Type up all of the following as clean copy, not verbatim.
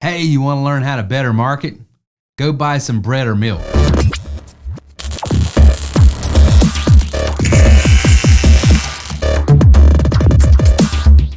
Hey, you want to learn how to better market? Go buy some bread or milk.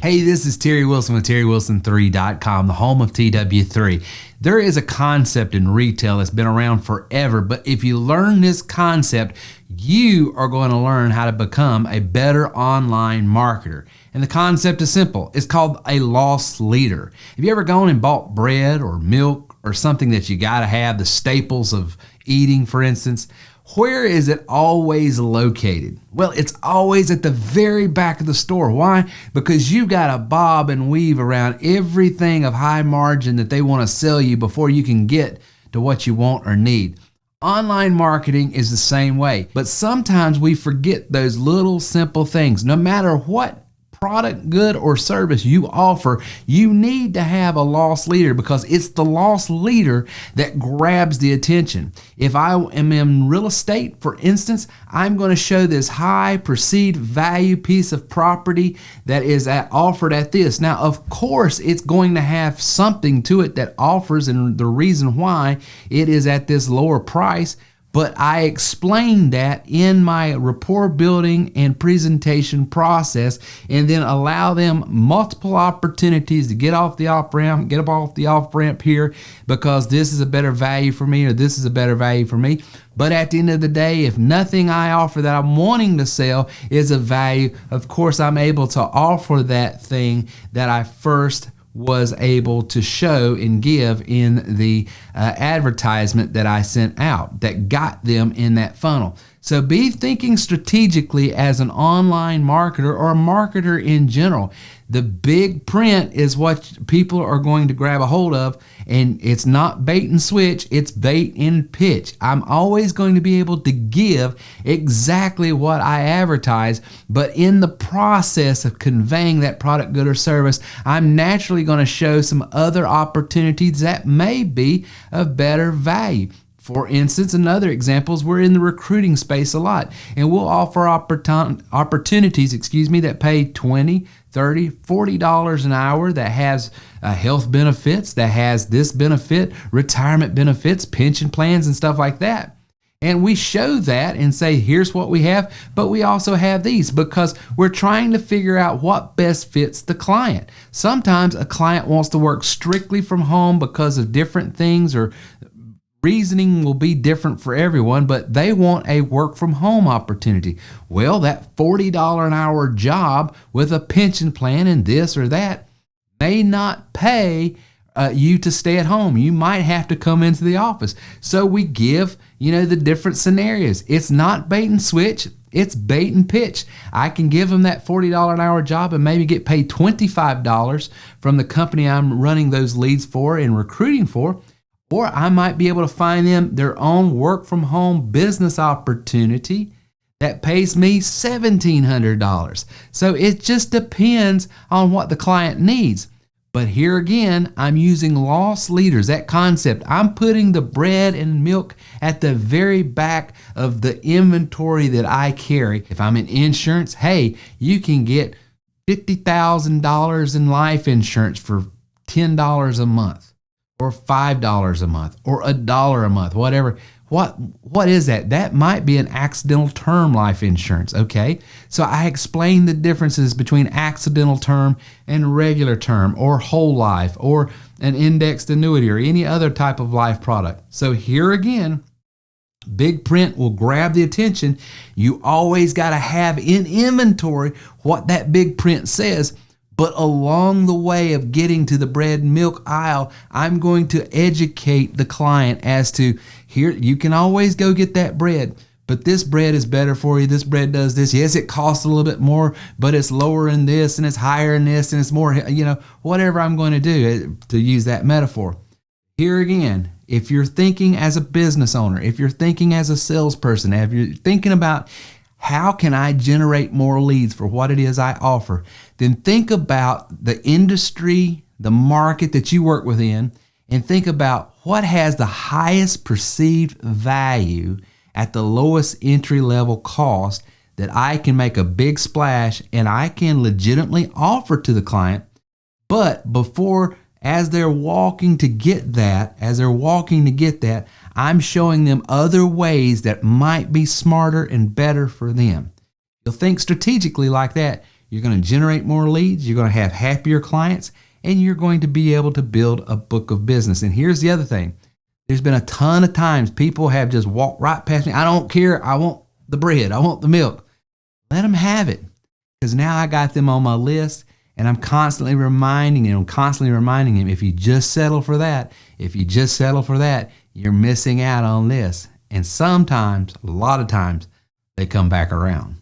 Hey, this is Terry Wilson with TerryWilson3.com, the home of TW3. There is a concept in retail that's been around forever, but if you learn this concept, you are going to learn how to become a better online marketer. And the concept is simple. It's called a loss leader. Have you ever gone and bought bread or milk or something that you got to have, the staples of eating, for instance? Where is it always located? Well, it's always at the very back of the store. Why? Because you got to bob and weave around everything of high margin that they want to sell you before you can get to what you want or need. Online marketing is the same way, but sometimes we forget those little simple things. No matter what product, good, or service you offer, you need to have a loss leader because it's the loss leader that grabs the attention. If I am in real estate, for instance, I'm going to show this high perceived value piece of property that is offered at this. Now, of course, it's going to have something to it that offers and the reason why it is at this lower price. But I explain that in my rapport building and presentation process and then allow them multiple opportunities to get off the off-ramp, get up off the off-ramp here because this is a better value for me or this is a better value for me. But at the end of the day, if nothing I offer that I'm wanting to sell is a value, of course I'm able to offer that thing that I first was able to show and give in the advertisement that I sent out that got them in that funnel. So be thinking strategically as an online marketer or a marketer in general. The big print is what people are going to grab a hold of, and it's not bait and switch, it's bait and pitch. I'm always going to be able to give exactly what I advertise, but in the process of conveying that product, good, or service, I'm naturally going to show some other opportunities that may be of better value. For instance, another example is we're in the recruiting space a lot, and we'll offer opportunities, that pay $20, $30, $40 an hour that has health benefits, that has this benefit, retirement benefits, pension plans, and stuff like that. And we show that and say, here's what we have, but we also have these because we're trying to figure out what best fits the client. Sometimes a client wants to work strictly from home because of different things or reasoning will be different for everyone, but they want a work from home opportunity. Well, that $40 an hour job with a pension plan and this or that may not pay you to stay at home. You might have to come into the office. So we give, the different scenarios. It's not bait and switch. It's bait and pitch. I can give them that $40 an hour job and maybe get paid $25 from the company I'm running those leads for and recruiting for. Or I might be able to find them their own work from home business opportunity that pays me $1,700. So it just depends on what the client needs. But here again, I'm using loss leaders, that concept. I'm putting the bread and milk at the very back of the inventory that I carry. If I'm in insurance, hey, you can get $50,000 in life insurance for $10 a month. Or $5 a month, or $1 a month, whatever. What is that? That might be an accidental term life insurance, okay? So I explain the differences between accidental term and regular term, or whole life, or an indexed annuity, or any other type of life product. So here again, big print will grab the attention. You always got to have in inventory what that big print says. But along the way of getting to the bread and milk aisle, I'm going to educate the client as to, here, you can always go get that bread, but this bread is better for you. This bread does this. Yes, it costs a little bit more, but it's lower in this and it's higher in this and it's more, whatever I'm going to do to use that metaphor. Here again, if you're thinking as a business owner, if you're thinking as a salesperson, if you're thinking about how can I generate more leads for what it is I offer? Then think about the industry, the market that you work within, and think about what has the highest perceived value at the lowest entry level cost that I can make a big splash and I can legitimately offer to the client. But before as they're walking to get that, I'm showing them other ways that might be smarter and better for them. You'll think strategically like that. You're going to generate more leads, you're going to have happier clients, and you're going to be able to build a book of business. And here's the other thing. There's been a ton of times people have just walked right past me. I don't care. I want the bread. I want the milk. Let them have it, because now I got them on my list, and I'm constantly reminding him, if you just settle for that, you're missing out on this. And sometimes, a lot of times, they come back around.